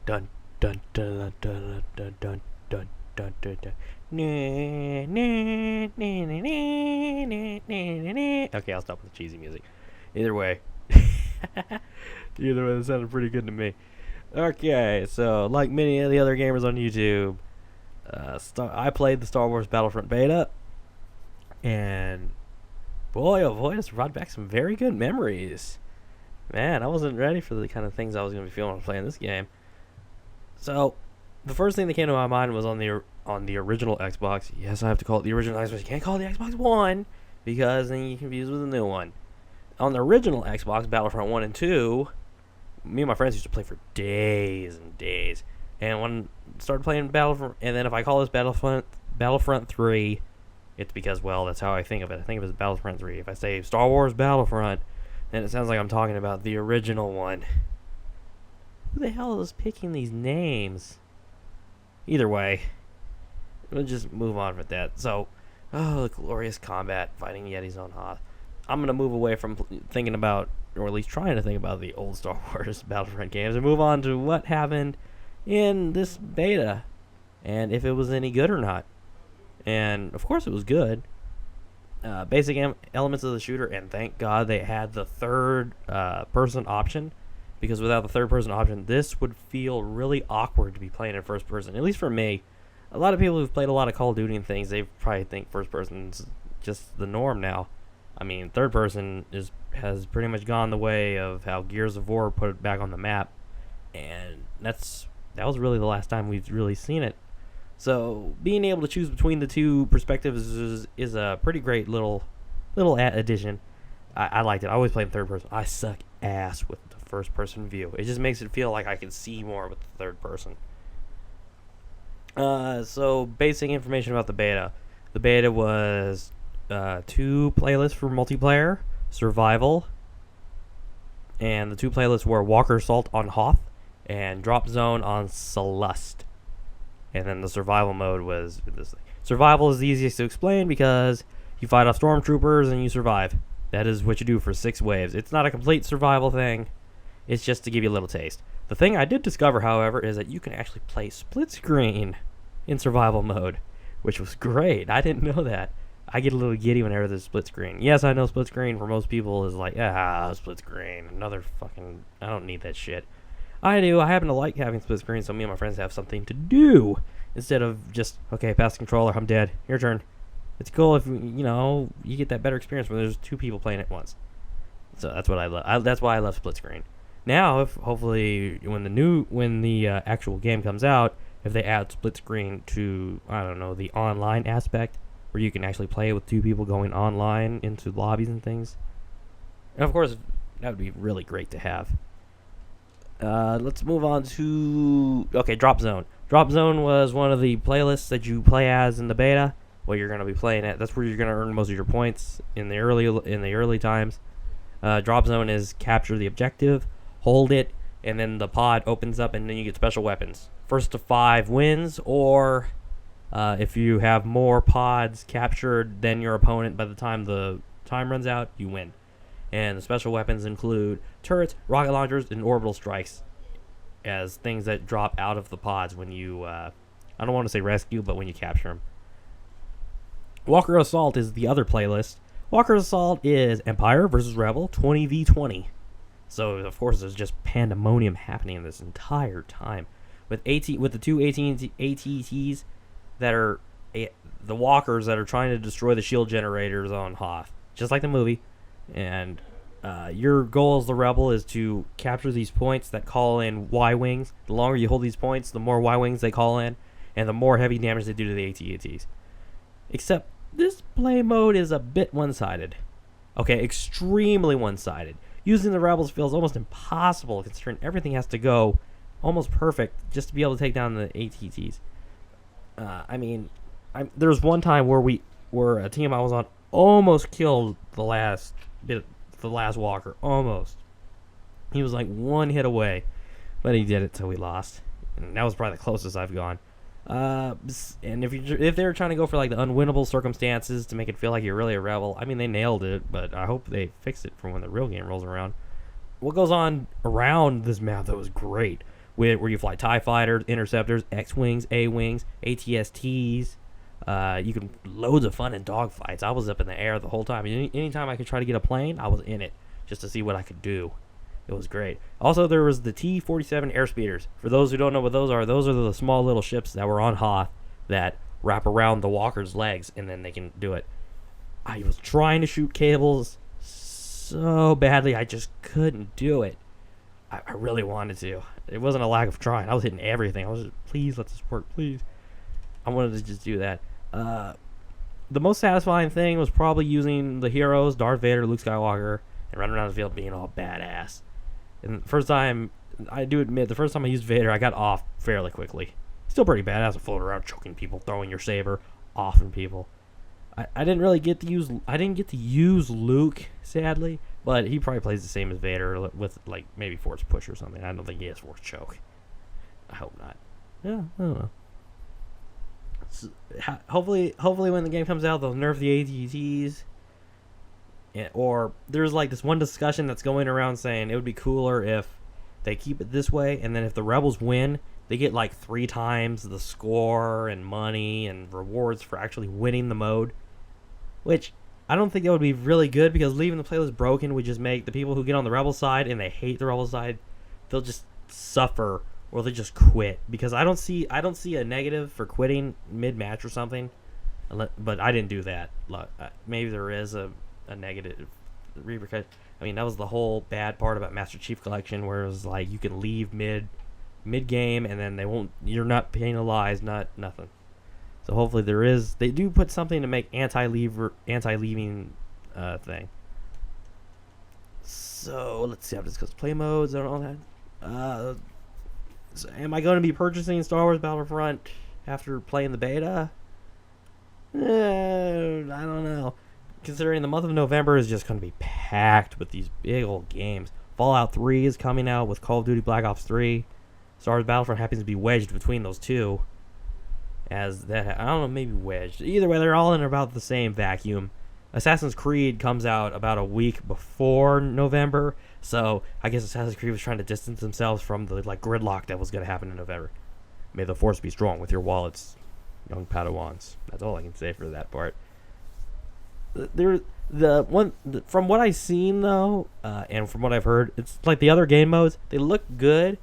dun dun dun dun dun dun dun dun dun dun. Okay, I'll stop with the cheesy music. Either way, that sounded pretty good to me. Okay, so like many of the other gamers on YouTube, I played the Star Wars BattleFront beta, and boy, oh boy, this brought back some very good memories. Man, I wasn't ready for the kind of things I was going to be feeling playing this game. So, the first thing that came to my mind was on the original Xbox. Yes, I have to call it the original Xbox. You can't call it the Xbox One because then you get confused with the new one. On the original Xbox, Battlefront 1 and 2, me and my friends used to play for days and days. And when I started playing Battlefront, and then if I call this Battlefront 3, it's because, well, that's how I think of it. I think of it as Battlefront 3. If I say Star Wars Battlefront, then it sounds like I'm talking about the original one. Who the hell is picking these names? Either way, we'll just move on with that. So, the glorious combat fighting Yetis on Hoth. I'm going to move away from thinking about, or at least trying to think about the old Star Wars Battlefront games and move on to what happened in this beta and if it was any good or not. And, of course, it was good. Basic elements of the shooter, and thank God they had the third person option, because without the third person option, this would feel really awkward to be playing in first person, at least for me. A lot of people who've played a lot of Call of Duty and things, they probably think first person's just the norm now. I mean, third person has pretty much gone the way of how Gears of War put it back on the map, and that was really the last time we've really seen it. So being able to choose between the two perspectives is a pretty great little addition. I liked it. I always played in third person. I suck ass with the first person view. It just makes it feel like I can see more with the third person. So basic information about the beta. The beta was 2 playlists for multiplayer, survival, and the 2 playlists were Walker Assault on Hoth and Drop Zone on Celeste. And then the survival mode was this thing. Survival is the easiest to explain because you fight off stormtroopers and you survive. That is what you do for 6 waves. It's not a complete survival thing. It's just to give you a little taste. The thing I did discover, however, is that you can actually play split screen in survival mode, which was great. I didn't know that. I get a little giddy whenever there's split screen. Yes, I know split screen for most people is like, split screen. Another fucking, I don't need that shit. I do. I happen to like having split screen, so me and my friends have something to do instead of just, okay, pass the controller, I'm dead, your turn. It's cool if, you get that better experience when there's 2 people playing at once. So that's what I love. That's why I love split screen. Now, if hopefully when the actual game comes out, if they add split screen to, I don't know, the online aspect, where you can actually play with 2 people going online into lobbies and things. And of course, that would be really great to have. Let's move on to Drop Zone. Drop Zone was one of the playlists that you play as in the beta. What you're going to be playing at. That's where you're going to earn most of your points in the early times. Drop Zone is capture the objective, hold it, and then the pod opens up, and then you get special weapons. First to 5 wins, or if you have more pods captured than your opponent by the time the time runs out, you win. And the special weapons include turrets, rocket launchers, and orbital strikes as things that drop out of the pods when you, I don't want to say rescue, but when you capture them. Walker Assault is the other playlist. Walker Assault is Empire versus Rebel 20v20. So, of course, there's just pandemonium happening this entire time. With the 2 ATTs that are the walkers that are trying to destroy the shield generators on Hoth. Just like the movie. And your goal as the Rebel is to capture these points that call in Y-Wings. The longer you hold these points, the more Y-Wings they call in, and the more heavy damage they do to the AT-ATs. Except, this play mode is a bit one-sided. Okay, extremely one-sided. Using the Rebels feels almost impossible, considering everything has to go almost perfect just to be able to take down the AT-ATs. There's one time where a team I was on almost killed the last walker. Almost. He was like 1 hit away, but he did it, so we lost. And that was probably the closest I've gone. And if they're trying to go for like the unwinnable circumstances to make it feel like you're really a rebel, I mean, they nailed it, but I hope they fix it for when the real game rolls around. What goes on around this map that was great where you fly TIE fighters, interceptors, X-wings, A-wings, ATSTs. You can loads of fun in dogfights. I was up in the air the whole time. Anytime I could try to get a plane, I was in it just to see what I could do. It was great. Also, there was the T-47 airspeeders. For those who don't know what those are the small little ships that were on Hoth that wrap around the walker's legs, and then they can do it. I was trying to shoot cables so badly, I just couldn't do it. I really wanted to. It wasn't a lack of trying. I was hitting everything. I was just, please let this work, please. I wanted to just do that. The most satisfying thing was probably using the heroes, Darth Vader, Luke Skywalker, and running around the field being all badass. And the first time, I do admit, the first time I used Vader, I got off fairly quickly. Still pretty badass, floating around, choking people, throwing your saber, offing people. I didn't really get to use Luke, sadly, but he probably plays the same as Vader with like maybe Force Push or something. I don't think he has Force Choke. I hope not. Yeah, I don't know. So, hopefully when the game comes out, they'll nerf the ATTs. Or there's like this one discussion that's going around saying it would be cooler if they keep it this way, and then if the Rebels win, they get like 3 times the score and money and rewards for actually winning the mode. Which I don't think that would be really good, because leaving the playlist broken would just make the people who get on the Rebel side and they hate the Rebel side, they'll just suffer or they just quit. Because I don't see a negative for quitting mid-match or something, but I didn't do that. Maybe there is a negative repercussion. I mean, that was the whole bad part about Master Chief Collection, where it was like you can leave mid game and then you're not penalized, nothing. So hopefully they do put something to make anti-leaving thing. So let's see how this goes. Play modes and all that. So am I going to be purchasing Star Wars BattleFront after playing the beta? I don't know. Considering the month of November is just going to be packed with these big old games. Fallout 3 is coming out with Call of Duty Black Ops 3. Star Wars BattleFront happens to be wedged between those two. As that, I don't know, maybe wedged. Either way, they're all in about the same vacuum. Assassin's Creed comes out about a week before November, so I guess Assassin's Creed was trying to distance themselves from the gridlock that was going to happen in November. May the Force be strong with your wallets, young Padawans. That's all I can say for that part. From what I've seen though, and from what I've heard, it's like the other game modes. They look good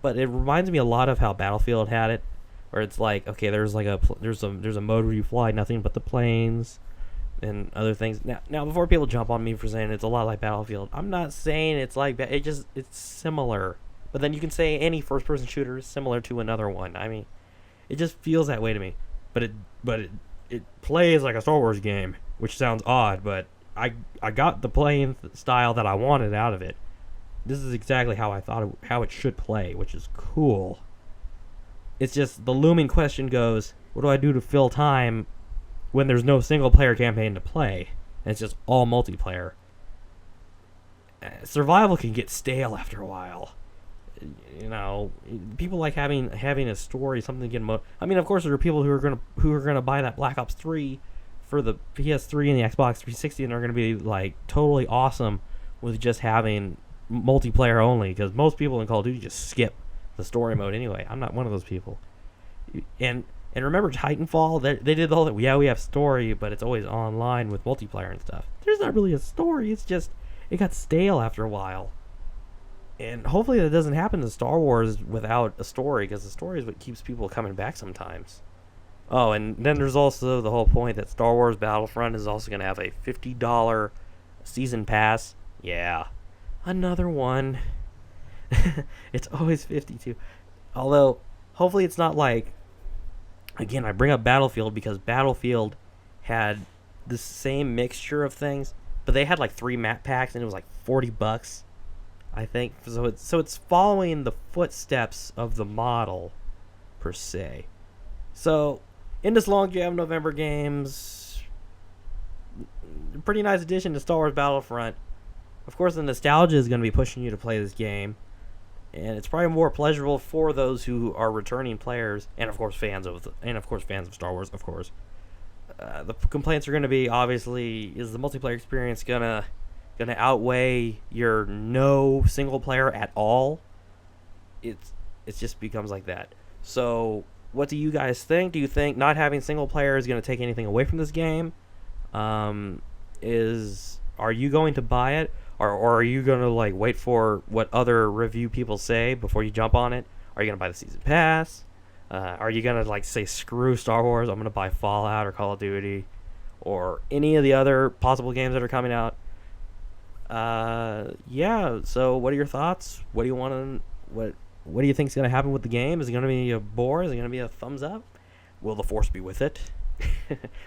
but it reminds me a lot of how Battlefield had it, where it's like, okay, there's a mode where you fly nothing but the planes and other things. Now before people jump on me for saying it's a lot like Battlefield, I'm not saying it's like it's similar. But then you can say any first-person shooter is similar to another one. I mean, it just feels that way to me. But it plays like a Star Wars game, which sounds odd, but I got the playing style that I wanted out of it. This is exactly how I thought how it should play, which is cool. It's just the looming question goes, what do I do to fill time when there's no single-player campaign to play, and it's just all multiplayer? Survival can get stale after a while. You know, people like having a story, something to get I mean, of course, there are people who are gonna buy that Black Ops 3 for the PS3 and the Xbox 360, and are gonna be like totally awesome with just having multiplayer only, because most people in Call of Duty just skip the story mode anyway. I'm not one of those people. And remember Titanfall? They did the whole thing. Yeah, we have story, but it's always online with multiplayer and stuff. There's not really a story. It's just it got stale after a while. And hopefully that doesn't happen to Star Wars without a story, because the story is what keeps people coming back sometimes. Oh, and then there's also the whole point that Star Wars Battlefront is also going to have a $50 season pass. Yeah, another one. It's always 52. Although, hopefully it's not like... Again, I bring up Battlefield because Battlefield had the same mixture of things, but they had like 3 map packs, and it was like $40, I think. So it's following the footsteps of the model, per se. So, in this long jam November games, pretty nice addition to Star Wars Battlefront. Of course, the nostalgia is going to be pushing you to play this game, and it's probably more pleasurable for those who are returning players, and of course fans of Star Wars. Of course, the complaints are going to be, obviously, is the multiplayer experience gonna outweigh your no single player at all? it just becomes like that. So, what do you guys think? Do you think not having single player is going to take anything away from this game? Are you going to buy it, or are you going to like wait for what other review people say before you jump on it? Are you going to buy the season pass? Are you going to like say screw Star Wars? I'm going to buy Fallout or Call of Duty or any of the other possible games that are coming out? Yeah. So, what are your thoughts? What do you want to what do you think is going to happen with the game? Is it going to be a bore? Is it going to be a thumbs up? Will the Force be with it?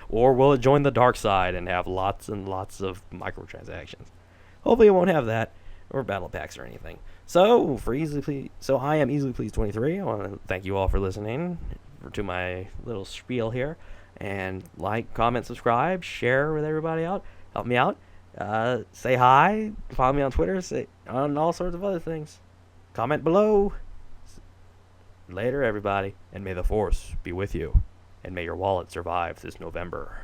Or will it join the dark side and have lots and lots of microtransactions? Hopefully it won't have that, or battle packs or anything. So, I am Easily Pleased 23. I want to thank you all for listening to my little spiel here. And like, comment, subscribe, share with everybody out. Help me out. Say hi. Follow me on Twitter. Say on all sorts of other things. Comment below. Later, everybody, and may the Force be with you, and may your wallet survive this November.